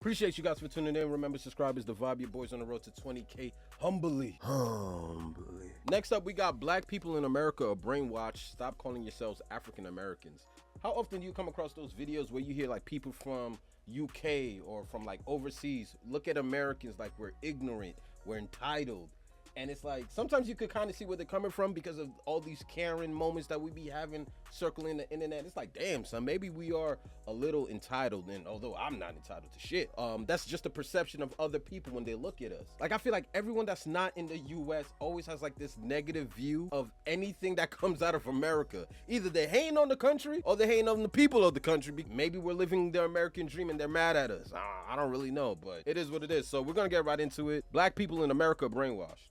Appreciate you guys for tuning in. Remember, subscribe is the vibe. Your boys on the road to 20K humbly. Next up, we got Black people in America are brainwashed. Stop calling yourselves African Americans. How often do you come across those videos where you hear like people from UK or from like overseas look at Americans like we're ignorant, we're entitled? And it's like, sometimes you could kind of see where they're coming from because of all these Karen moments that we be having circling the internet. It's like, damn, son, maybe we are a little entitled. And although I'm not entitled to shit, that's just a perception of other people when they look at us. Like, I feel like everyone that's not in the US always has like this negative view of anything that comes out of America. Either they're hating on the country or they're hating on the people of the country. Maybe we're living the American dream and they're mad at us. I don't really know, but it is what it is. So we're gonna get right into it. Black people in America are brainwashed.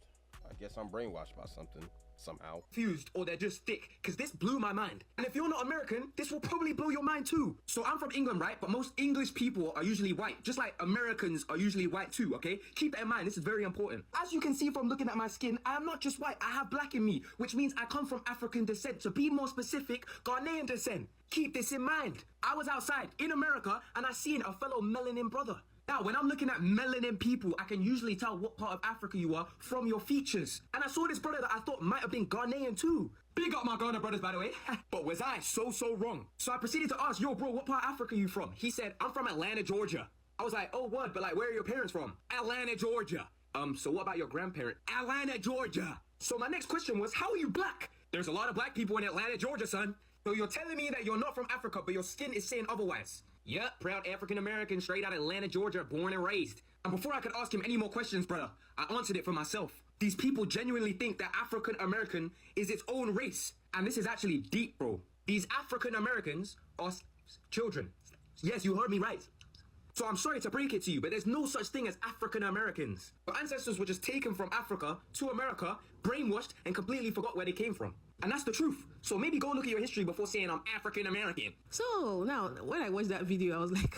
I guess I'm brainwashed by something, somehow. Confused, or they're just thick, because this blew my mind. And if you're not American, this will probably blow your mind too. So I'm from England, right? But most English people are usually white, just like Americans are usually white too, okay? Keep that in mind, this is very important. As you can see from looking at my skin, I am not just white, I have black in me, which means I come from African descent. To be more specific, Ghanaian descent. Keep this in mind. I was outside in America and I seen a fellow melanin brother. Now, when I'm looking at melanin people, I can usually tell what part of Africa you are from your features. And I saw this brother that I thought might have been Ghanaian too. Big up my Ghana brothers, by the way. But was I so wrong? So I proceeded to ask, yo, bro, what part of Africa you from? He said, I'm from Atlanta, Georgia. I was like, oh, what? But like, where are your parents from? Atlanta, Georgia. So what about your grandparent? Atlanta, Georgia. So my next question was, how are you black? There's a lot of black people in Atlanta, Georgia, son. So you're telling me that you're not from Africa, but your skin is saying otherwise. Yep, proud African-American, straight out of Atlanta, Georgia, born and raised. And before I could ask him any more questions, brother, I answered it for myself. These people genuinely think that African-American is its own race. And this is actually deep, bro. These African-Americans are children. Yes, you heard me right. So I'm sorry to break it to you, but there's no such thing as African Americans. Your ancestors were just taken from Africa to America, brainwashed, and completely forgot where they came from. And that's the truth. So maybe go look at your history before saying I'm African American. So now, when I watched that video, I was like,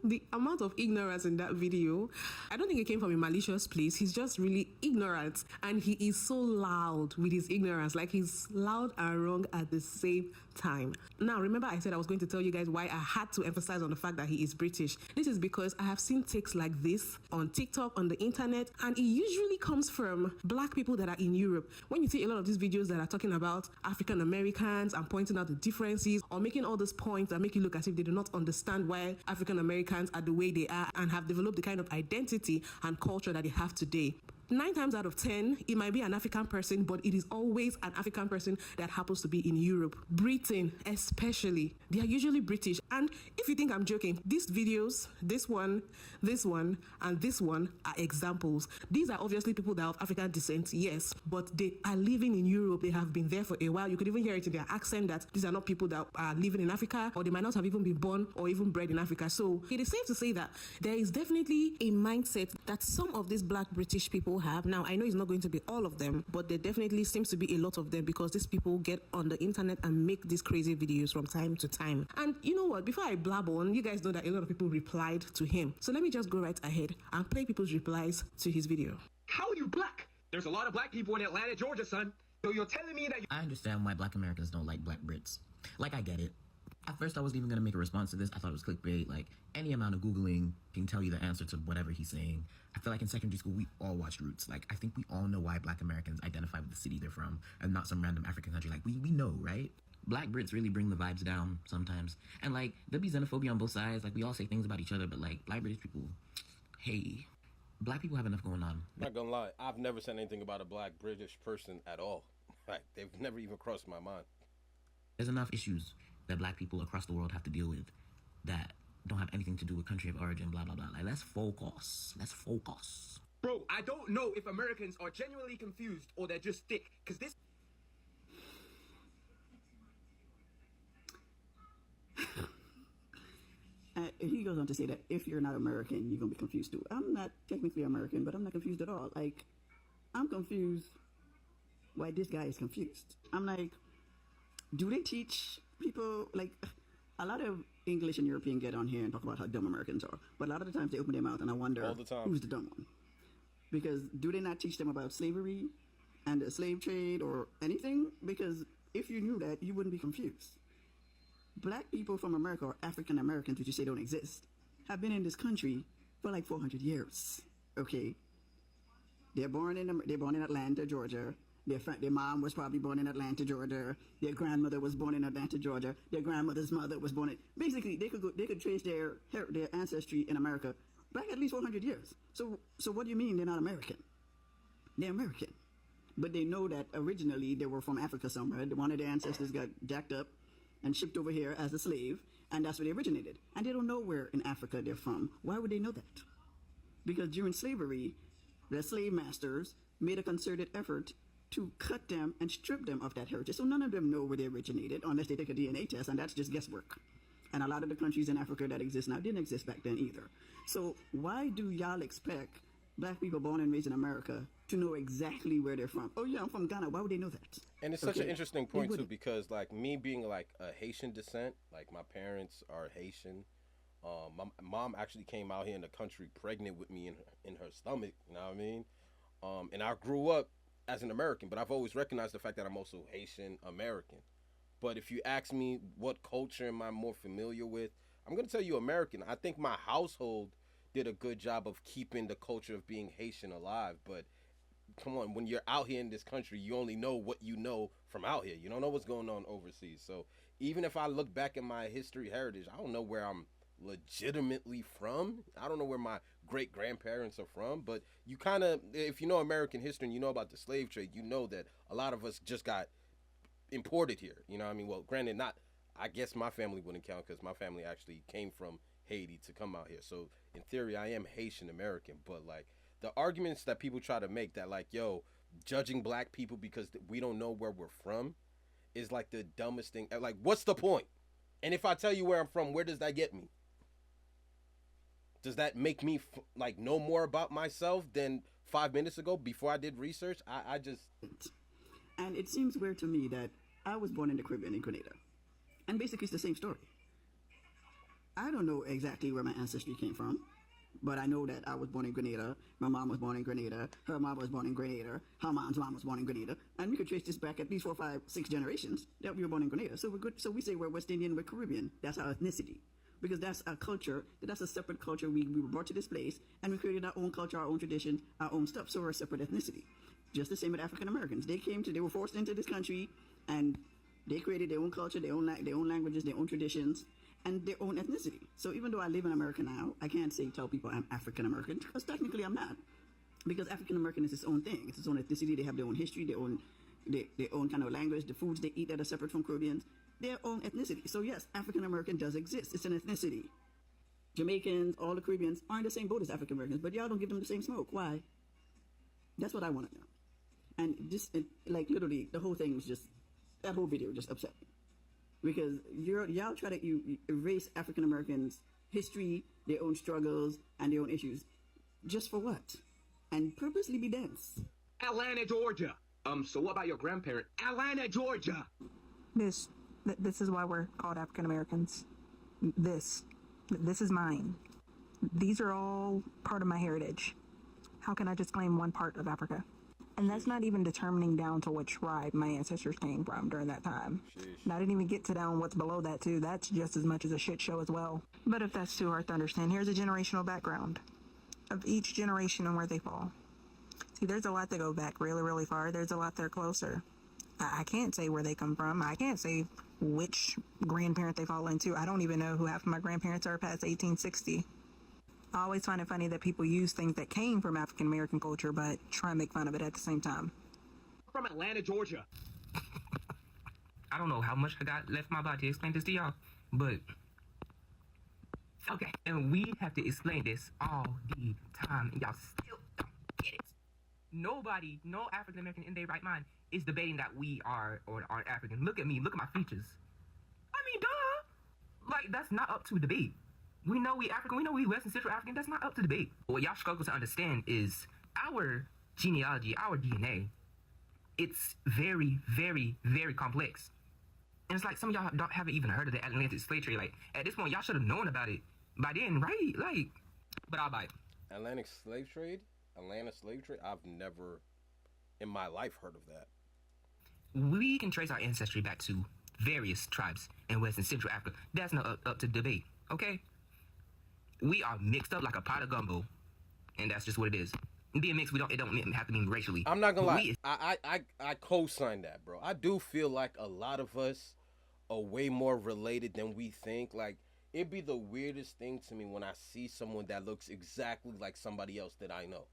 the amount of ignorance in that video, I don't think it came from a malicious place. He's just really ignorant. And he is so loud with his ignorance. Like, he's loud and wrong at the same time. Now, remember I said I was going to tell you guys why I had to emphasize on the fact that he is British. This is because I have seen takes like this on TikTok, on the internet, and it usually comes from black people that are in Europe. When you see a lot of these videos that are talking about African Americans and pointing out the differences or making all those points that make you look as if they do not understand why African Americans are the way they are and have developed the kind of identity and culture that they have today. 9 times out of 10, it might be an African person, but it is always an African person that happens to be in Europe. Britain, especially. They are usually British. And if you think I'm joking, these videos, this one, and this one are examples. These are obviously people that are of African descent, yes, but they are living in Europe. They have been there for a while. You could even hear it in their accent that these are not people that are living in Africa, or they might not have even been born or even bred in Africa. So it is safe to say that there is definitely a mindset that some of these black British people have. Now, I know it's not going to be all of them, but there definitely seems to be a lot of them because these people get on the internet and make these crazy videos from time to time. And you know what? Before I blab on, you guys know that a lot of people replied to him. So let me just go right ahead and play people's replies to his video. How are you black? There's a lot of black people in Atlanta, Georgia, son. So you're telling me that I understand why black Americans don't like black Brits. Like, I get it. At first, I wasn't even going to make a response to this. I thought it was clickbait. Like, any amount of Googling can tell you the answer to whatever he's saying. I feel like in secondary school, we all watched Roots. Like, I think we all know why black Americans identify with the city they're from and not some random African country. Like, we know, right? Black Brits really bring the vibes down sometimes. And, like, there'll be xenophobia on both sides. Like, we all say things about each other, but, like, black British people, hey, black people have enough going on. I'm not gonna lie, I've never said anything about a black British person at all. Like, they've never even crossed my mind. There's enough issues that black people across the world have to deal with that don't have anything to do with country of origin, blah, blah, blah. Like, let's focus. Bro, I don't know if Americans are genuinely confused or they're just thick, because this... He goes on to say that if you're not American, you're going to be confused too. I'm not technically American, but I'm not confused at all. Like, I'm confused why this guy is confused. I'm like, do they teach people, like, a lot of English and European get on here and talk about how dumb Americans are, but a lot of the times they open their mouth and I wonder all the time who's the dumb one. Because do they not teach them about slavery and the slave trade or anything? Because if you knew that, you wouldn't be confused. Black people from America, or African Americans, which you say don't exist, have been in this country for like 400 years. Okay, they're born in Atlanta, Georgia. Their mom was probably born in Atlanta, Georgia. Their grandmother was born in Atlanta, Georgia. Their grandmother's mother was born in. Basically, they could trace their ancestry in America back at least 400 years. So what do you mean they're not American? They're American, but they know that originally they were from Africa somewhere. One of their ancestors got jacked up and shipped over here as a slave, and that's where they originated. And they don't know where in Africa they're from. Why would they know that? Because during slavery, the slave masters made a concerted effort to cut them and strip them of that heritage. So none of them know where they originated unless they take a DNA test, and that's just guesswork. And a lot of the countries in Africa that exist now didn't exist back then either. So why do y'all expect black people born and raised in America to know exactly where they're from? Oh yeah, I'm from Ghana. Why would they know that? And it's such an interesting point too, because like me being like a Haitian descent, like my parents are Haitian. My mom actually came out here in the country pregnant with me in her stomach. You know what I mean? And I grew up as an American, but I've always recognized the fact that I'm also Haitian American. But if you ask me what culture am I more familiar with, I'm going to tell you American. I think my household did a good job of keeping the culture of being Haitian alive. But come on, when you're out here in this country, you only know what you know from out here. You don't know what's going on overseas. So even if I look back at my history heritage, I don't know where I'm legitimately from. I don't know where my great grandparents are from, but you kind of, if you know American history and you know about the slave trade, you know that a lot of us just got imported here. You know what I mean? Well, granted, not, I guess my family wouldn't count because my family actually came from Haiti to come out here. So in theory, I am Haitian American, but like the arguments that people try to make that like, yo, judging black people because we don't know where we're from is like the dumbest thing. Like, what's the point? And if I tell you where I'm from, where does that get me? Does that make me like know more about myself than 5 minutes ago before I did research? I just... And it seems weird to me that I was born in the Caribbean in Grenada. And basically it's the same story. I don't know exactly where my ancestry came from, but I know that I was born in Grenada. My mom was born in Grenada. Her mom was born in Grenada. Her mom's mom was born in Grenada. And we could trace this back at least 4, 5, 6 generations that we were born in Grenada. So we're good. So we say we're West Indian, we're Caribbean. That's our ethnicity. Because that's a culture, that's a separate culture. We were brought to this place and we created our own culture, our own tradition, our own stuff. So we're a separate ethnicity. Just the same with African Americans. They were forced into this country and they created their own culture, their own languages, their own traditions, and their own ethnicity. So even though I live in America now, I can't tell people I'm African American because technically I'm not. Because African American is its own thing. It's its own ethnicity. They have their own history, their own kind of language, the foods they eat that are separate from Caribbeans, their own ethnicity. So yes, African American does exist. It's an ethnicity. Jamaicans, all the Caribbeans are in the same boat as African Americans, but y'all don't give them the same smoke. Why? That's what I want to know. And just like literally, the whole thing was just, that whole video just upset me. Because y'all try to erase African Americans' history, their own struggles, and their own issues. Just for what? And purposely be dense. Atlanta, Georgia. So what about your grandparent? Atlanta, Georgia. This is why we're called African Americans. This is mine. These are all part of my heritage. How can I just claim one part of Africa? And that's not even determining down to what tribe my ancestors came from during that time. And I didn't even get to down what's below that too. That's just as much as a shit show as well. But if that's too hard to understand, here's a generational background of each generation and where they fall. See, there's a lot that go back really, really far. There's a lot that are closer. I can't say where they come from. I can't say which grandparent they fall into. I don't even know who half of my grandparents are past 1860. I always find it funny that people use things that came from African American culture, but try and make fun of it at the same time. From Atlanta, Georgia. I don't know how much I got left in my body to explain this to y'all, but okay. And we have to explain this all the time, and y'all still don't get it. Nobody, no African American in their right mind is debating that we are or aren't African. Look at me, look at my features. I mean, duh. Like, that's not up to debate. We know we African, we know we West and Central African, that's not up to debate. What y'all struggle to understand is our genealogy, our DNA, it's very, very, very complex. And it's like some of y'all haven't even heard of the Atlantic slave trade. Like, at this point, y'all should have known about it by then, right? Like, but I'll buy it. Atlantic slave trade? Atlanta slave trade? I've never in my life heard of that. We can trace our ancestry back to various tribes in West and Central Africa. That's not up to debate, okay? We are mixed up like a pot of gumbo, and that's just what it is. Being mixed, it don't have to mean racially. I'm not gonna lie. I co-sign that, bro. I do feel like a lot of us are way more related than we think. Like, it'd be the weirdest thing to me when I see someone that looks exactly like somebody else that I know.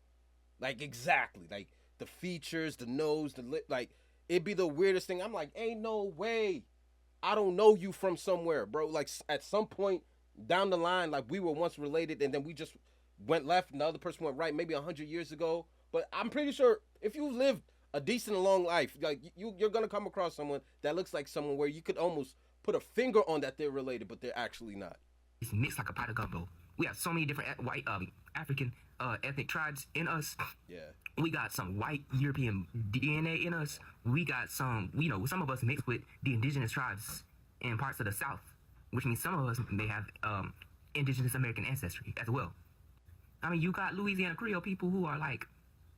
Like, exactly. Like, the features, the nose, the lip. Like, it'd be the weirdest thing. I'm like, ain't no way. I don't know you from somewhere, bro. Like, at some point down the line, like, we were once related and then we just went left and the other person went right maybe 100 years ago. But I'm pretty sure if you lived a decent long life, like, you're going to come across someone that looks like someone where you could almost put a finger on that they're related, but they're actually not. It's mixed like a pot of gumbo. We have so many different white African ethnic tribes in us. Yeah. We got some white European DNA in us. We got some, some of us mixed with the indigenous tribes in parts of the South, which means some of us may have indigenous American ancestry as well. I mean, you got Louisiana Creole people who are like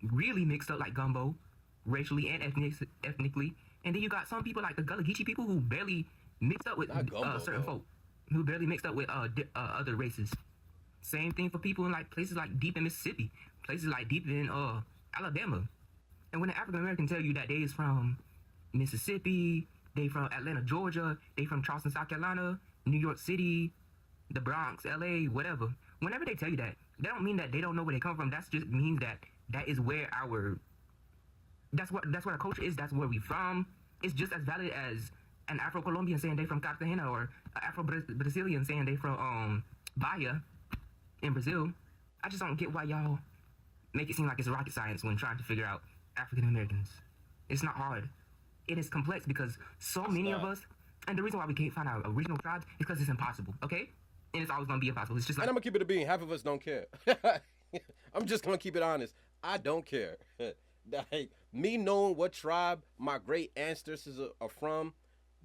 really mixed up like gumbo, racially and ethnically. And then you got some people like the Gullah Geechee people who barely mixed up with certain folk, who barely mixed up with other races. Same thing for people in like places like deep in Mississippi, places like deep in Alabama. And when an African American tell you that they is from Mississippi, they from Atlanta, Georgia, they from Charleston, South Carolina, New York City, the Bronx, LA, whatever. Whenever they tell you that, they don't mean that they don't know where they come from. That just means that is where that's what our culture is. That's where we from. It's just as valid as an Afro-Colombian saying they from Cartagena or an Afro-Brazilian saying they from Bahia in Brazil. I just don't get why y'all make it seem like it's rocket science when trying to figure out African Americans. It's not hard. It is complex because so many of us, and the reason why we can't find our original tribes is because it's impossible, okay? And it's always gonna be impossible. It's just like, and I'm gonna keep it a bean. Half of us don't care. I'm just gonna keep it honest. I don't care. Like, me knowing what tribe my great ancestors are from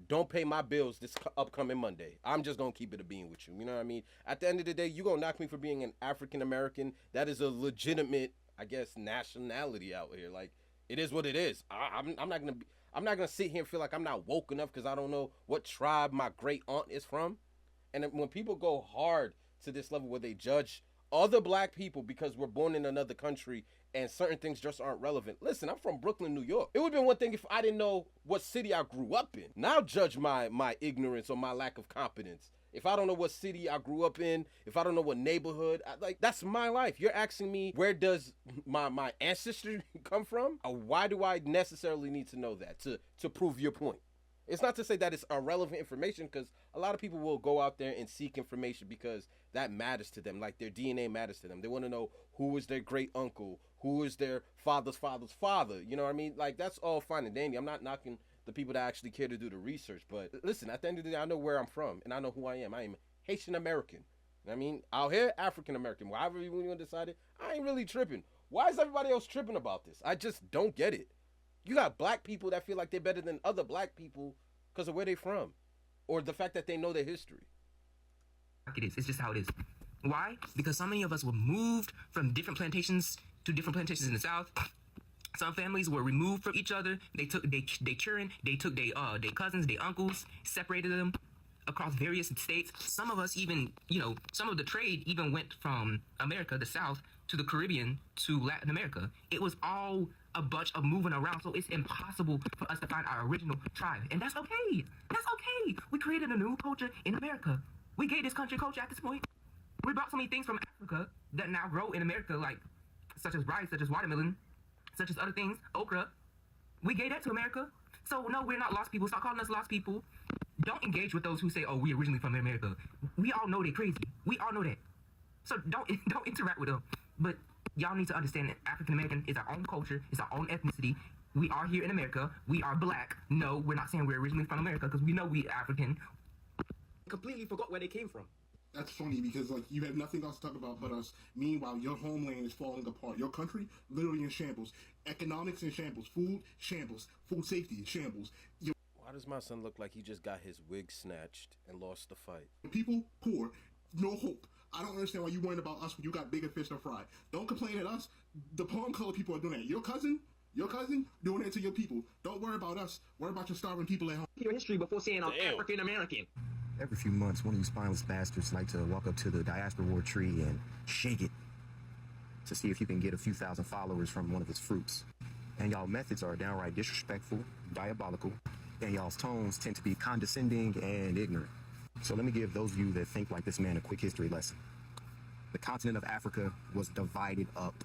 don't pay my bills this upcoming Monday. I'm just gonna keep it a bean with you. You know what I mean? At the end of the day, you gonna knock me for being an African American. That is a legitimate, I guess, nationality out here. Like, it is what it is. I'm not gonna sit here and feel like I'm not woke enough because I don't know what tribe my great aunt is from. And when people go hard to this level where they judge other black people because we're born in another country and certain things just aren't relevant. Listen, I'm from Brooklyn, New York. It would have been one thing if I didn't know what city I grew up in. Now judge my ignorance or my lack of competence. If I don't know what city I grew up in, if I don't know what neighborhood, that's my life. You're asking me, where does my ancestry come from? Or why do I necessarily need to know that to prove your point? It's not to say that it's irrelevant information, because a lot of people will go out there and seek information because that matters to them. Like, their DNA matters to them. They want to know who is their great uncle, who is their father's father's father. You know what I mean? Like, that's all fine and dandy. I'm not knocking the people that actually care to do the research. But listen, at the end of the day, I know where I'm from and I know who I am. I am Haitian American. You know what I mean? Out here, African American. Whatever you want to decide it, I ain't really tripping. Why is everybody else tripping about this? I just don't get it. You got black people that feel like they're better than other black people because of where they from, or the fact that they know their history. It is. It's just how it is. Why? Because so many of us were moved from different plantations to different plantations in the South. Some families were removed from each other. They took their children, they took their cousins, their uncles, separated them across various states. Some of us even, some of the trade even went from America, the South, to the Caribbean, to Latin America. It was all a bunch of moving around, so it's impossible for us to find our original tribe. And that's okay. That's okay. We created a new culture in America. We gave this country culture at this point. We brought so many things from Africa that now grow in America, like such as rice, such as watermelon, such as other things, okra. We gave that to America. So no, we're not lost people. Stop calling us lost people. Don't engage with those who say, oh, we're originally from America. We all know they're crazy. We all know that. So don't interact with them. But y'all need to understand that African American is our own culture. It's our own ethnicity. We are here in America. We are black. No, we're not saying we're originally from America because we know we're African. Completely forgot where they came from. That's funny because, like, you have nothing else to talk about but us. Meanwhile, your homeland is falling apart. Your country, literally in shambles. Economics in shambles. Food, shambles. Food safety in shambles. Why does my son look like he just got his wig snatched and lost the fight? People, poor, no hope. I don't understand why you worrying about us when you got bigger fish to fry. Don't complain at us. The palm color people are doing that. Your cousin doing that to your people. Don't worry about us. Worry about your starving people at home. Your history before saying I'm African American. Every few months, one of you spineless bastards like to walk up to the diaspora award tree and shake it to see if you can get a few thousand followers from one of its fruits. And y'all methods are downright disrespectful, diabolical, and y'all's tones tend to be condescending and ignorant. So let me give those of you that think like this man a quick history lesson. The continent of Africa was divided up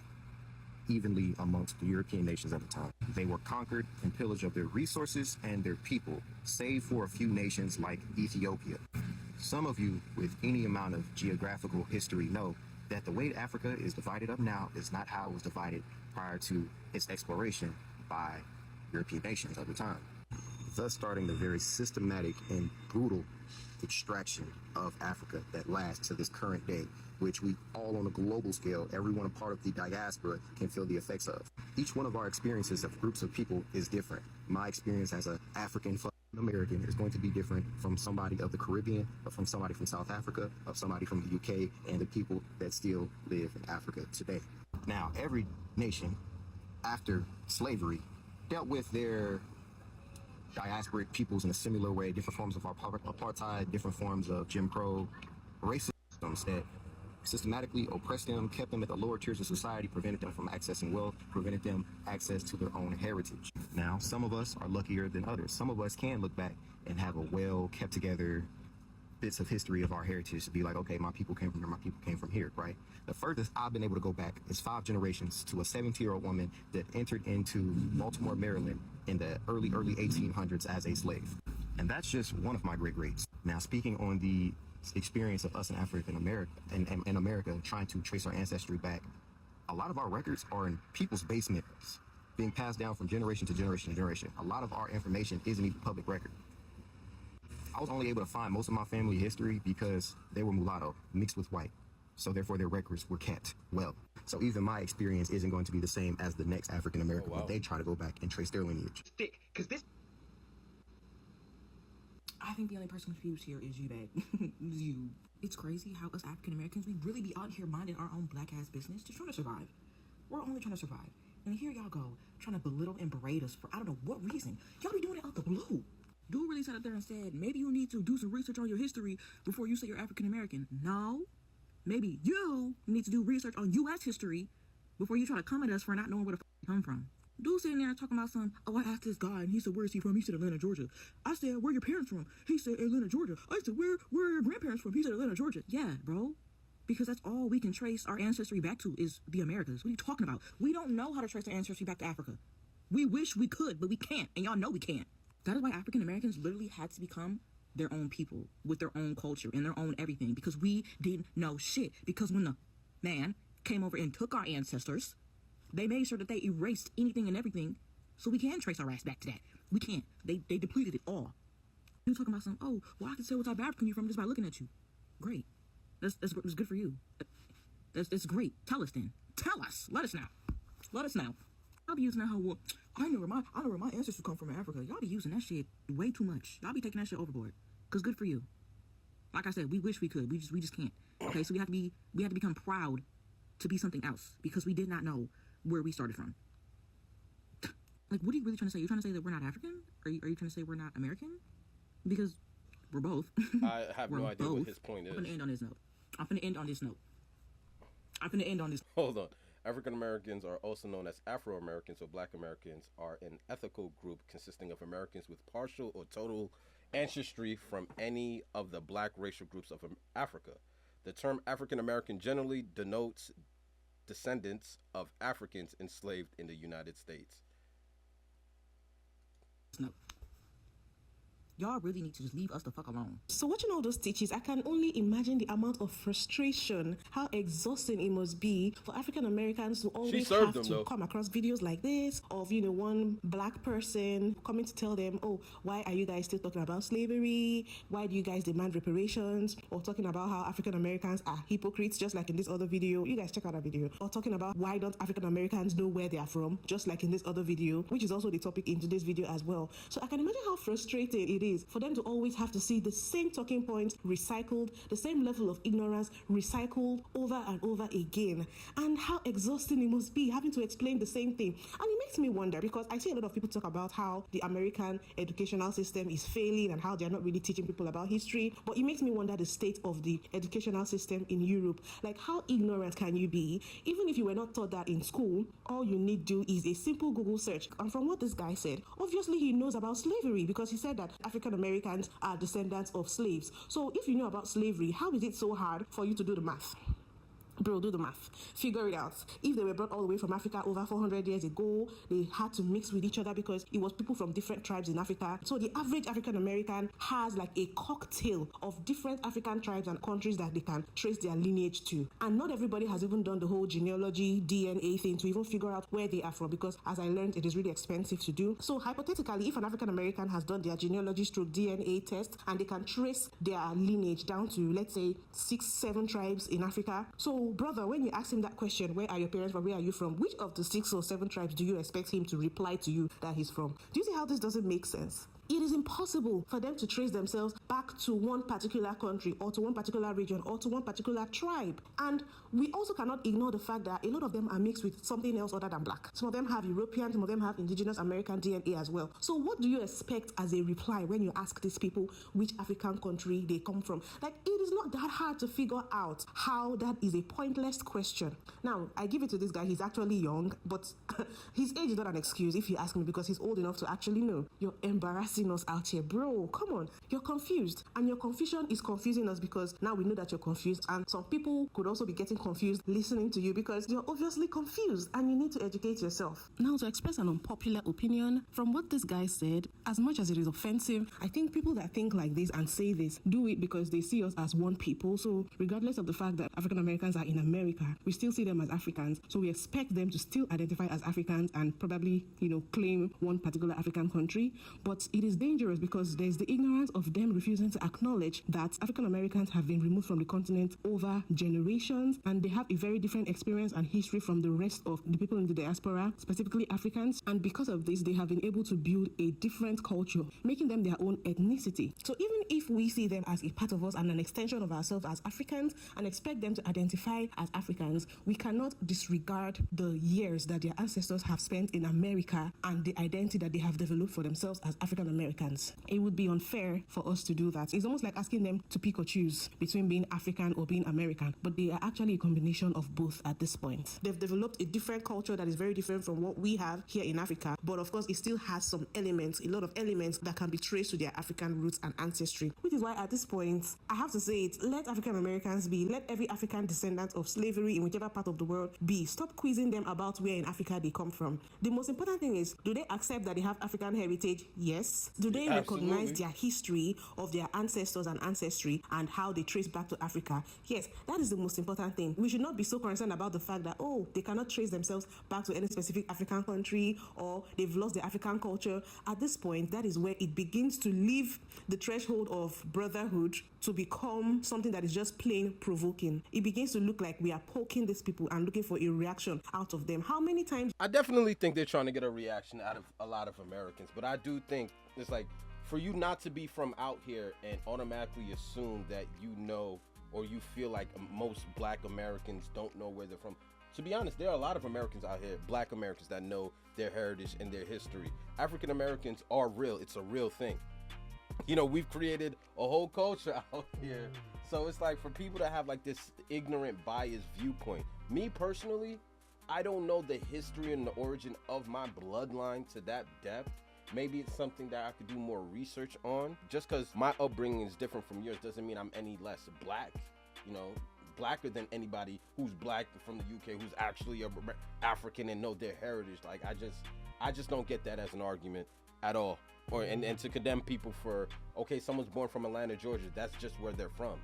evenly amongst the European nations at the time. They were conquered and pillaged of their resources and their people, save for a few nations like Ethiopia. Some of you with any amount of geographical history know that the way Africa is divided up now is not how it was divided prior to its exploration by European nations at the time, thus starting the very systematic and brutal extraction of Africa that lasts to this current day, which we all on a global scale, everyone a part of the diaspora can feel the effects of. Each one of our experiences of groups of people is different. My experience as an African American is going to be different from somebody of the Caribbean, or from somebody from South Africa, of somebody from the UK, and the people that still live in Africa today. Now, every nation after slavery dealt with their diasporic peoples in a similar way, different forms of apartheid, different forms of Jim Crow, racism that systematically oppressed them, kept them at the lower tiers of society, prevented them from accessing wealth, prevented them access to their own heritage. Now, some of us are luckier than others. Some of us can look back and have a well kept together bits of history of our heritage to be like, okay, my people came from here, my people came from here, right? The furthest I've been able to go back is 5 generations to a 70-year-old woman that entered into Baltimore, Maryland in the early 1800s as a slave. And that's just one of my great-greats. Now, speaking on the experience of us in African America and America trying to trace our ancestry back, a lot of our records are in people's basements, being passed down from generation to generation to generation. A lot of our information isn't even public record. I was only able to find most of my family history because they were mulatto, mixed with white. So therefore their records were kept well. So even my experience isn't going to be the same as the next African American when they try to go back and trace their lineage. Thick, because this. I think the only person confused here is you, babe. You. It's crazy how us African Americans, we really be out here minding our own black ass business, just trying to survive. We're only trying to survive. And here y'all go, trying to belittle and berate us for I don't know what reason. Y'all be doing it out the blue. Dude really sat up there and said, maybe you need to do some research on your history before you say you're African American. No. Maybe you need to do research on U.S. history before you try to come at us for not knowing where the f*** you come from. Dude sitting there talking about some, oh, I asked this guy and he said, where's he from? He said Atlanta, Georgia. I said, where are your parents from? He said Atlanta, Georgia. I said, where are your grandparents from? He said Atlanta, Georgia. Yeah, bro. Because that's all we can trace our ancestry back to is the Americas. What are you talking about? We don't know how to trace our ancestry back to Africa. We wish we could, but we can't. And y'all know we can't. That is why African Americans literally had to become their own people with their own culture and their own everything, because we didn't know shit. Because when the man came over and took our ancestors, they made sure that they erased anything and everything so we can trace our ass back to that. We can't. They depleted it all. You talking about some, oh, well, I can tell what type of African you're from just by looking at you. Great. That's good for you. That's great. Tell us then. Tell us. Let us know. Let us know. I'll be using that whole, well, I know where my ancestors come from in Africa. Y'all be using that shit way too much. Y'all be taking that shit overboard. Cause good for you. Like I said, we wish we could. We just can't. Okay, so we have to become proud to be something else because we did not know where we started from. Like, what are you really trying to say? You're trying to say that we're not African? Are you trying to say we're not American? Because we're both. I have no idea what his point is. I'm gonna end on this note. I'm gonna end on this. Hold on. African Americans are also known as Afro Americans or Black Americans are an ethnical group consisting of Americans with partial or total ancestry from any of the black racial groups of Africa. The term African American generally denotes descendants of Africans enslaved in the United States. No. Y'all really need to just leave us the fuck alone. So watching all those stitches, I can only imagine the amount of frustration, how exhausting it must be for African Americans to always have to come across videos like this of, you know, one black person coming to tell them, oh, why are you guys still talking about slavery? Why do you guys demand reparations? Or talking about how African Americans are hypocrites, just like in this other video. You guys check out that video. Or talking about why don't African Americans know where they are from, just like in this other video, which is also the topic in today's video as well. So I can imagine how frustrated it is for them to always have to see the same talking points recycled, the same level of ignorance recycled over and over again. And how exhausting it must be having to explain the same thing. And it makes me wonder, because I see a lot of people talk about how the American educational system is failing and how they're not really teaching people about history. But it makes me wonder the state of the educational system in Europe. Like, how ignorant can you be? Even if you were not taught that in school, all you need do is a simple Google search. And from what this guy said, obviously he knows about slavery, because he said that African Americans are descendants of slaves. So if you know about slavery, how is it so hard for you to do the math? Bro, do the math. Figure it out. If they were brought all the way from Africa over 400 years ago, they had to mix with each other because it was people from different tribes in Africa. So the average African American has like a cocktail of different African tribes and countries that they can trace their lineage to. And not everybody has even done the whole genealogy, DNA thing to even figure out where they are from, because as I learned, it is really expensive to do. So hypothetically, if an African American has done their genealogy stroke DNA test and they can trace their lineage down to, let's say, 6-7 tribes in Africa. So brother, when you ask him that question, where are your parents from, where are you from, which of the 6 or 7 tribes do you expect him to reply to you that he's from? Do you see how this doesn't make sense? It is impossible for them to trace themselves back to one particular country or to one particular region or to one particular tribe. And we also cannot ignore the fact that a lot of them are mixed with something else other than black. Some of them have European, some of them have indigenous American DNA as well. So what do you expect as a reply when you ask these people which African country they come from? Like, it is not that hard to figure out how that is a pointless question. Now, I give it to this guy. He's actually young, but his age is not an excuse if you ask me, because he's old enough to actually know. You're embarrassing us out here, bro. Come on, you're confused, and your confusion is confusing us, because now we know that you're confused, and some people could also be getting confused listening to you because you're obviously confused and you need to educate yourself. Now, to express an unpopular opinion, from what this guy said, as much as it is offensive, I think people that think like this and say this do it because they see us as one people. So regardless of the fact that African Americans are in America, we still see them as Africans, so we expect them to still identify as Africans and probably, claim one particular African country. But it is dangerous because there's the ignorance of them refusing to acknowledge that African Americans have been removed from the continent over generations, and they have a very different experience and history from the rest of the people in the diaspora, specifically Africans. And because of this, they have been able to build a different culture, making them their own ethnicity. So even if we see them as a part of us and an extension of ourselves as Africans and expect them to identify as Africans, we cannot disregard the years that their ancestors have spent in America and the identity that they have developed for themselves as African Americans. It would be unfair for us to do that. It's almost like asking them to pick or choose between being African or being American, but they are actually a combination of both at this point. They've developed a different culture that is very different from what we have here in Africa, but of course it still has some elements, a lot of elements that can be traced to their African roots and ancestry, which is why at this point, I have to say it, let African Americans be, let every African descendant of slavery in whichever part of the world be. Stop quizzing them about where in Africa they come from. The most important thing is, do they accept that they have African heritage? Yes. Do they recognize their history of their ancestors and ancestry and how they trace back to Africa? Yes, that is the most important thing. We should not be so concerned about the fact that, they cannot trace themselves back to any specific African country or they've lost their African culture. At this point, that is where it begins to leave the threshold of brotherhood to become something that is just plain provoking. It begins to look like we are poking these people and looking for a reaction out of them. How many times? I definitely think they're trying to get a reaction out of a lot of Americans, but I do think it's like, for you not to be from out here and automatically assume that or you feel like most black Americans don't know where they're from. To be honest, there are a lot of Americans out here, black Americans, that know their heritage and their history. African Americans are real. It's a real thing. We've created a whole culture out here. So it's like, for people to have like this ignorant, biased viewpoint. Me personally, I don't know the history and the origin of my bloodline to that depth. Maybe it's something that I could do more research on. Just because my upbringing is different from yours doesn't mean I'm any less black, blacker than anybody who's black from the UK, who's actually African and know their heritage. Like, I just don't get that as an argument at all. And to condemn people for, someone's born from Atlanta, Georgia, that's just where they're from.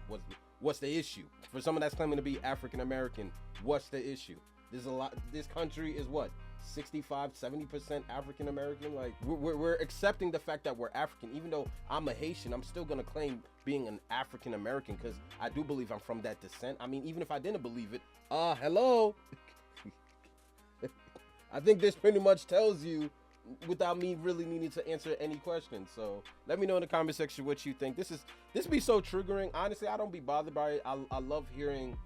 What's the issue? For someone that's claiming to be African American, what's the issue? There's a lot. This country is what? 65-70% African American. Like, we're accepting the fact that we're African. Even though I'm a Haitian, I'm still gonna claim being an African American because I do believe I'm from that descent. I mean, even if I didn't believe it, hello. I think this pretty much tells you without me really needing to answer any questions. So let me know in the comment section what you think. This be so triggering. Honestly, I don't be bothered by it. I love hearing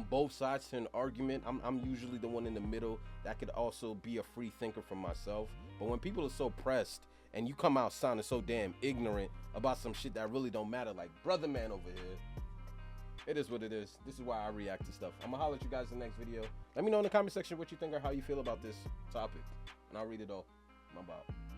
both sides to an argument. I'm usually the one in the middle that could also be a free thinker for myself. But when people are so pressed and you come out sounding so damn ignorant about some shit that really don't matter, like brother man over here, it is what it is. This is why I react to stuff. I'm gonna holler at you guys in the next video. Let me know in the comment section what you think or how you feel about this topic, and I'll read it all. My bad.